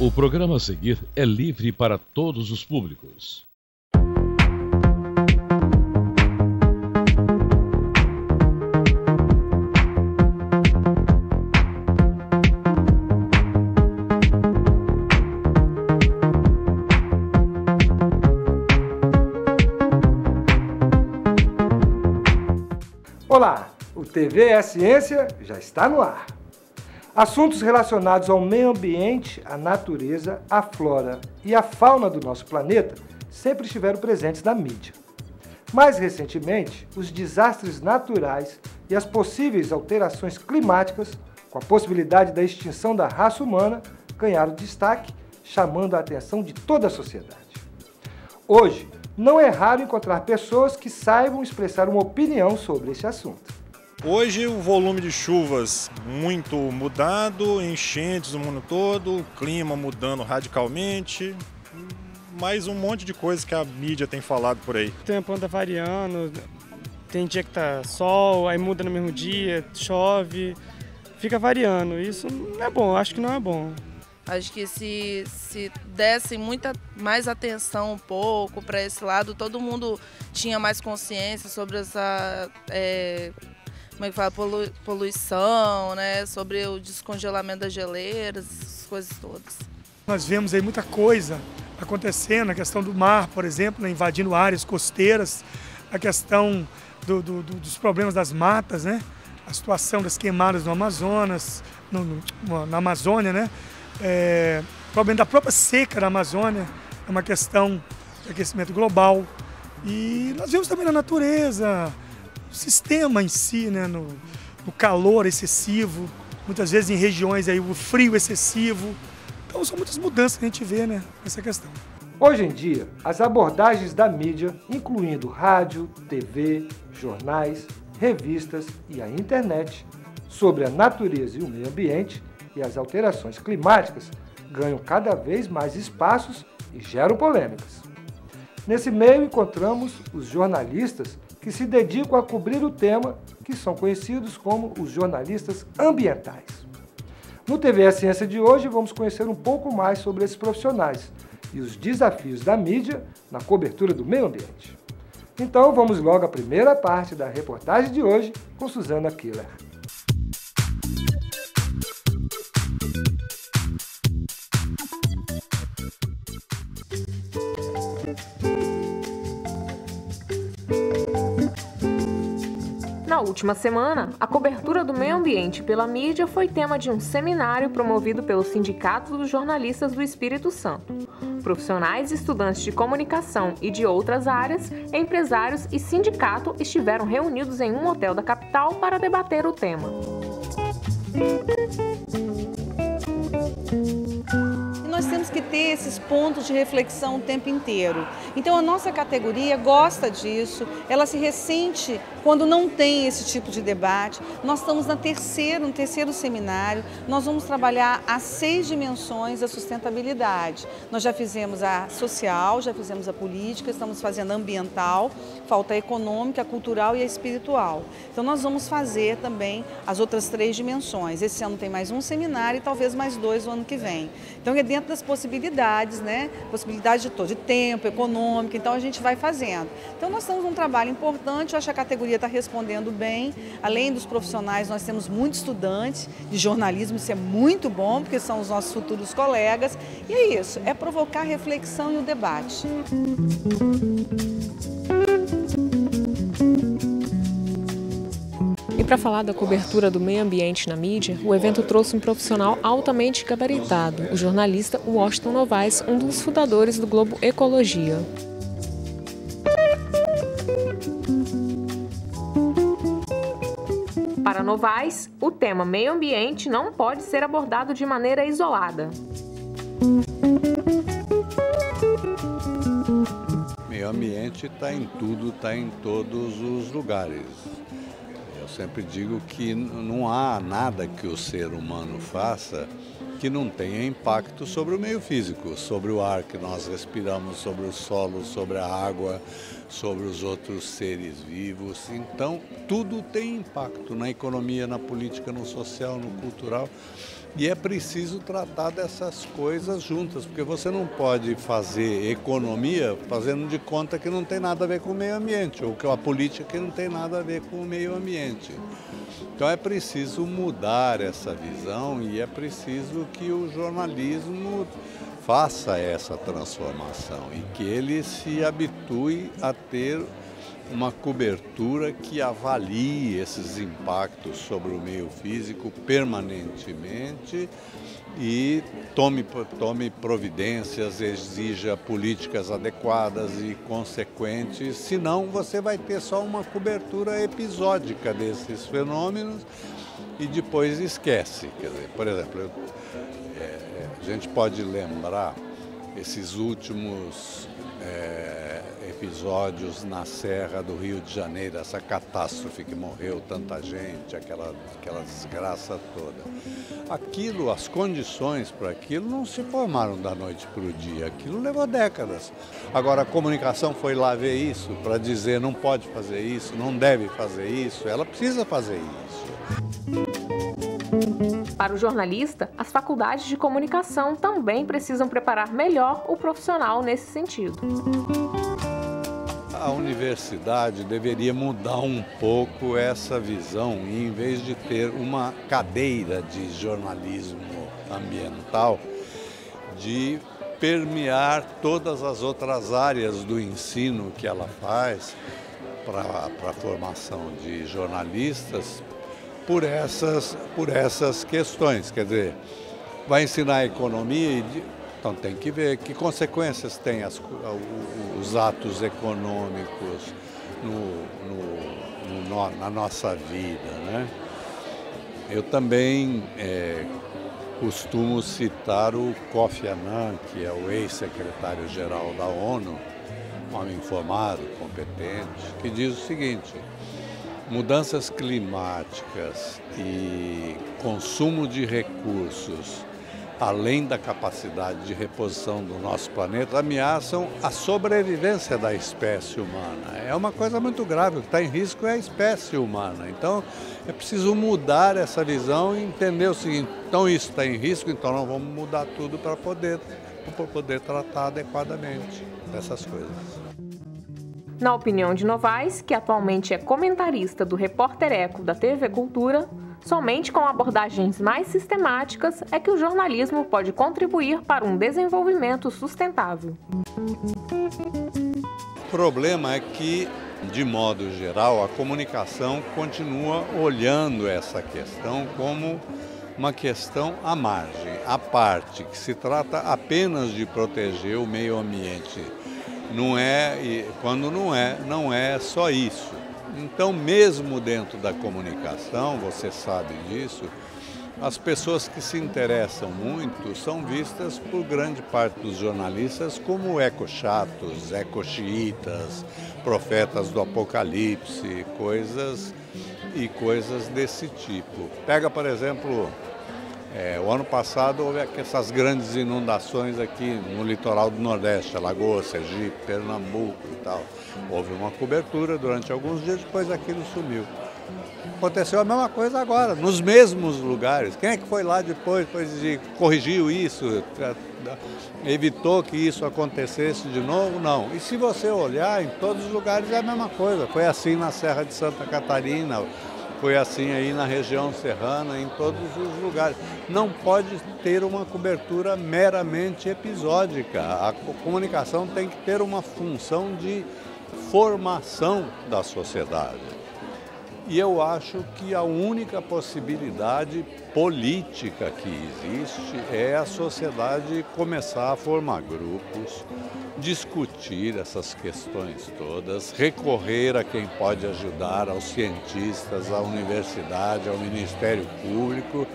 O programa a seguir é livre para todos os públicos. Olá, o TV é Ciência já está no ar. Assuntos relacionados ao meio ambiente, à natureza, à flora e à fauna do nosso planeta sempre estiveram presentes na mídia. Mais recentemente, os desastres naturais e as possíveis alterações climáticas, com a possibilidade da extinção da raça humana, ganharam destaque, chamando a atenção de toda a sociedade. Hoje, não é raro encontrar pessoas que saibam expressar uma opinião sobre esse assunto. Hoje o volume de chuvas muito mudado, enchentes no mundo todo, o clima mudando radicalmente, mais um monte de coisas que a mídia tem falado por aí. O tempo anda variando, tem dia que tá sol, aí muda no mesmo dia, chove, fica variando. Isso não é bom, acho que não é bom. Acho que se desse muita mais atenção um pouco para esse lado, todo mundo tinha mais consciência sobre essa como é que fala, poluição, né? Sobre o descongelamento das geleiras, essas coisas todas. Nós vemos aí muita coisa acontecendo, a questão do mar, por exemplo, né, invadindo áreas costeiras, a questão dos problemas das matas, né? A situação das queimadas no Amazonas, na Amazônia, né? O problema da própria seca da Amazônia é uma questão de aquecimento global. E nós vemos também na natureza, o sistema em si, né, no calor excessivo, muitas vezes em regiões aí o frio excessivo. Então são muitas mudanças que a gente vê, né, nessa questão. Hoje em dia, as abordagens da mídia, incluindo rádio, TV, jornais, revistas e a internet, sobre a natureza e o meio ambiente e as alterações climáticas, ganham cada vez mais espaços e geram polêmicas. Nesse meio encontramos os jornalistas que se dedicam a cobrir o tema, que são conhecidos como os jornalistas ambientais. No TV A Ciência de hoje vamos conhecer um pouco mais sobre esses profissionais e os desafios da mídia na cobertura do meio ambiente. Então vamos logo à primeira parte da reportagem de hoje com Suzana Killer. Na última semana, a cobertura do meio ambiente pela mídia foi tema de um seminário promovido pelo Sindicato dos Jornalistas do Espírito Santo. Profissionais e estudantes de comunicação e de outras áreas, empresários e sindicato estiveram reunidos em um hotel da capital para debater o tema. Nós temos que ter esses pontos de reflexão o tempo inteiro. Então a nossa categoria gosta disso, ela se ressente quando não tem esse tipo de debate. Nós estamos no terceiro seminário, nós vamos trabalhar as 6 dimensões da sustentabilidade. Nós já fizemos a social, já fizemos a política, estamos fazendo a ambiental, falta a econômica, a cultural e a espiritual. Então nós vamos fazer também as outras 3 dimensões. Esse ano tem mais um seminário e talvez mais 2 no ano que vem. Então é dentro das possibilidades, né? Possibilidade de tempo, econômica, então a gente vai fazendo. Então nós temos um trabalho importante, eu acho que a categoria está respondendo bem. Além dos profissionais, nós temos muitos estudantes de jornalismo, isso é muito bom, porque são os nossos futuros colegas. E é isso, é provocar a reflexão e o debate. E para falar da cobertura do meio ambiente na mídia, o evento trouxe um profissional altamente gabaritado, o jornalista Washington Novaes, um dos fundadores do Globo Ecologia. Para Novaes, o tema meio ambiente não pode ser abordado de maneira isolada. Meio ambiente está em tudo, está em todos os lugares. Eu sempre digo que não há nada que o ser humano faça que não tenha impacto sobre o meio físico, sobre o ar que nós respiramos, sobre o solo, sobre a água, sobre os outros seres vivos. Então, tudo tem impacto na economia, na política, no social, no cultural. E é preciso tratar dessas coisas juntas, porque você não pode fazer economia fazendo de conta que não tem nada a ver com o meio ambiente, ou que a política que não tem nada a ver com o meio ambiente. Então é preciso mudar essa visão e é preciso que o jornalismo faça essa transformação e que ele se habitue a ter uma cobertura que avalie esses impactos sobre o meio físico permanentemente e tome providências, exija políticas adequadas e consequentes, senão você vai ter só uma cobertura episódica desses fenômenos e depois esquece. Quer dizer, por exemplo, a gente pode lembrar esses últimos episódios na Serra do Rio de Janeiro, essa catástrofe que morreu tanta gente, aquela desgraça toda. Aquilo, as condições para aquilo não se formaram da noite para o dia, aquilo levou décadas. Agora a comunicação foi lá ver isso para dizer não pode fazer isso, não deve fazer isso, ela precisa fazer isso. Para o jornalista, as faculdades de comunicação também precisam preparar melhor o profissional nesse sentido. A universidade deveria mudar um pouco essa visão e, em vez de ter uma cadeira de jornalismo ambiental, de permear todas as outras áreas do ensino que ela faz para a formação de jornalistas por essas questões. Quer dizer, vai ensinar economia então tem que ver que consequências tem os atos econômicos na nossa vida, né? Eu também costumo citar o Kofi Annan, que é o ex-secretário-geral da ONU, um homem informado, competente, que diz o seguinte: mudanças climáticas e consumo de recursos, além da capacidade de reposição do nosso planeta, ameaçam a sobrevivência da espécie humana. É uma coisa muito grave, o que está em risco é a espécie humana. Então, é preciso mudar essa visão e entender o seguinte: então isso está em risco, então nós vamos mudar tudo para poder tratar adequadamente dessas coisas. Na opinião de Novaes, que atualmente é comentarista do Repórter Eco da TV Cultura, somente com abordagens mais sistemáticas é que o jornalismo pode contribuir para um desenvolvimento sustentável. O problema é que, de modo geral, a comunicação continua olhando essa questão como uma questão à margem, à parte, que se trata apenas de proteger o meio ambiente. Quando não é só isso. Então, mesmo dentro da comunicação, você sabe disso, as pessoas que se interessam muito são vistas por grande parte dos jornalistas como ecochatos, ecoxiitas, profetas do apocalipse, coisas desse tipo. Pega, por exemplo, o ano passado houve essas grandes inundações aqui no litoral do Nordeste, Alagoas, Sergipe, Pernambuco e tal. Houve uma cobertura durante alguns dias, depois aquilo sumiu. Aconteceu a mesma coisa agora, nos mesmos lugares. Quem é que foi lá depois de corrigiu isso, evitou que isso acontecesse de novo? Não. E se você olhar, em todos os lugares é a mesma coisa. Foi assim na Serra de Santa Catarina, foi assim aí na região serrana, em todos os lugares. Não pode ter uma cobertura meramente episódica. A comunicação tem que ter uma função de formação da sociedade. E eu acho que a única possibilidade política que existe é a sociedade começar a formar grupos, discutir essas questões todas, recorrer a quem pode ajudar, aos cientistas, à universidade, ao Ministério Público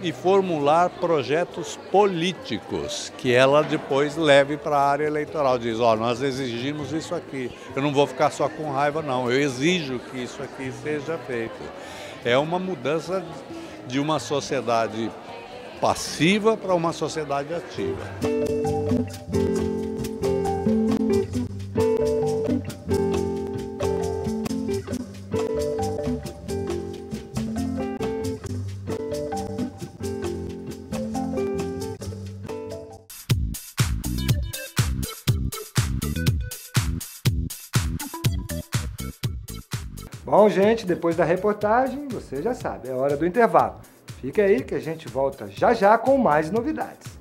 e formular projetos políticos que ela depois leve para a área eleitoral. Diz, nós exigimos isso aqui, eu não vou ficar só com raiva não, eu exijo que isso aqui seja feito. É uma mudança de uma sociedade passiva para uma sociedade ativa. Bom, gente, depois da reportagem, você já sabe, é hora do intervalo. Fica aí que a gente volta já já com mais novidades.